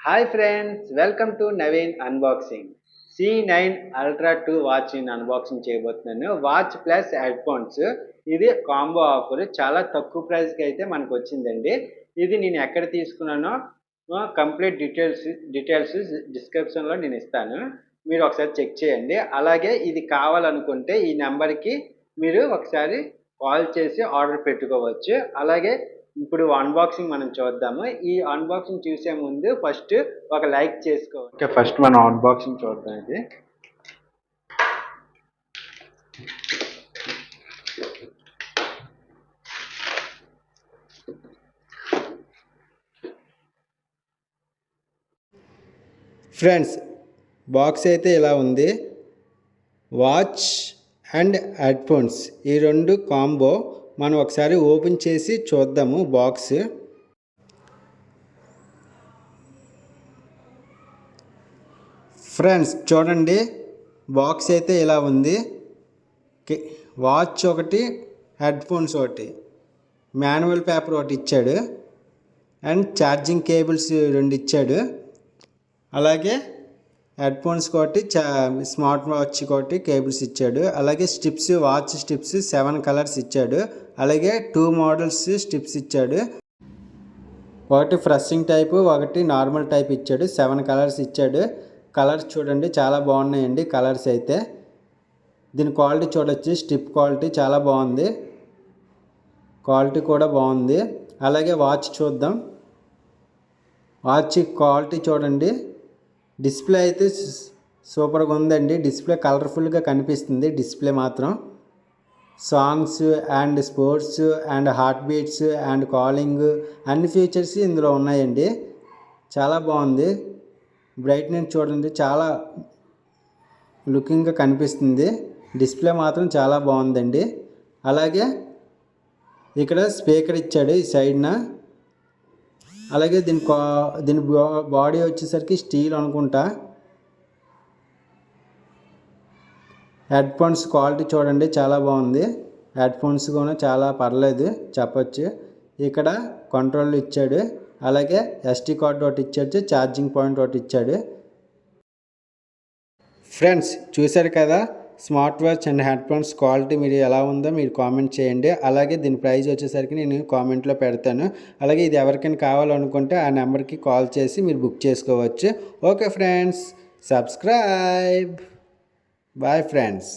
Hi friends, welcome to Naveen unboxing. C9 Ultra 2 watch నేను unboxing చేయబోతున్నాను. Watch plus head phones. ఇది combo offer. చాలా తక్కువ ప్రైస్కి అయితే మనకు వచ్చిందండి. ఇది నేను ఎక్కడ తీసుకున్నానో కంప్లీట్ డీటెయిల్స్ డిస్క్రిప్షన్లో నేను ఇస్తాను. మీరు ఒకసారి చెక్ చేయండి. అలాగే ఇది కావాలనుకుంటే ఈ నెంబర్కి మీరు ఒకసారి కాల్ చేసి ఆర్డర్ పెట్టుకోవచ్చు. అలాగే ఇప్పుడు అన్బాక్సింగ్ మనం చూద్దాము. ఈ అన్బాక్సింగ్ చూసే ముందు ఫస్ట్ ఒక లైక్ చేసుకోవాలి. ఓకే, ఫస్ట్ మనం అన్బాక్సింగ్ చూద్దాం. ఇది ఫ్రెండ్స్, బాక్స్ అయితే ఇలా ఉంది. వాచ్ అండ్ హెడ్ ఫోన్స్ ఈ రెండు కాంబో. మనం ఒకసారి ఓపెన్ చేసి చూద్దాము బాక్స్. ఫ్రెండ్స్ చూడండి, బాక్స్ అయితే ఇలా ఉంది. వాచ్ ఒకటి, హెడ్ ఫోన్స్ ఒకటి, మాన్యువల్ పేపర్ ఒకటి ఇచ్చాడు, అండ్ ఛార్జింగ్ కేబుల్స్ రెండు ఇచ్చాడు. అలాగే హెడ్ ఫోన్స్ ఒకటి, స్మార్ట్ వాచ్ ఒకటి కేబుల్స్ ఇచ్చాడు. అలాగే స్ట్రిప్స్, వాచ్ స్ట్రిప్స్ 7 కలర్స్ ఇచ్చాడు. అలాగే 2 మోడల్స్ స్ట్రిప్స్ ఇచ్చాడు. ఒకటి ఫ్రెషింగ్ టైపు, ఒకటి నార్మల్ టైప్ ఇచ్చాడు. 7 కలర్స్ ఇచ్చాడు. కలర్స్ చూడండి చాలా బాగున్నాయండి. కలర్స్ అయితే దీని క్వాలిటీ చూడొచ్చు. స్ట్రిప్ క్వాలిటీ చాలా బాగుంది. క్వాలిటీ కూడా బాగుంది. అలాగే వాచ్ చూద్దాం. వాచ్ క్వాలిటీ చూడండి. డిస్ప్లే అయితే సూపర్గా ఉందండి. డిస్ప్లే కలర్ఫుల్గా కనిపిస్తుంది. డిస్ప్లే మాత్రం songs and sports and heart beats and calling అన్ని ఫీచర్స్ ఇందులో ఉన్నాయండి. చాలా బాగుంది. బ్రైట్నెస్ చూడండి చాలా లుకింగ్గా కనిపిస్తుంది. డిస్ప్లే మాత్రం చాలా బాగుందండి. అలాగే ఇక్కడ స్పీకర్ ఇచ్చాడు ఈ సైడ్న. అలాగే దీని బాడీ వచ్చేసరికి స్టీల్ అనుకుంటా. హెడ్ ఫోన్స్ క్వాలిటీ చూడండి చాలా బాగుంది. హెడ్ ఫోన్స్ కూడా చాలా పర్లేదు చెప్పచ్చు. ఇక్కడ కంట్రోల్ ఇచ్చాడు. అలాగే SD కార్డ్ ఒకటి ఇచ్చాడు. ఛార్జింగ్ పాయింట్ ఒకటి ఇచ్చాడు. ఫ్రెండ్స్ చూశారు కదా, smart watch and head phones quality మీరు ఎలా ఉందో మీరు కామెంట్ చేయండి. అలాగే దీని ప్రైస్ వచ్చేసరికి నేను కామెంట్లో పెడతాను. అలాగే ఇది ఎవరికైనా కావాలనుకుంటే ఆ నెంబర్కి కాల్ చేసి మీరు బుక్ చేసుకోవచ్చు. Okay friends, subscribe. Bye friends.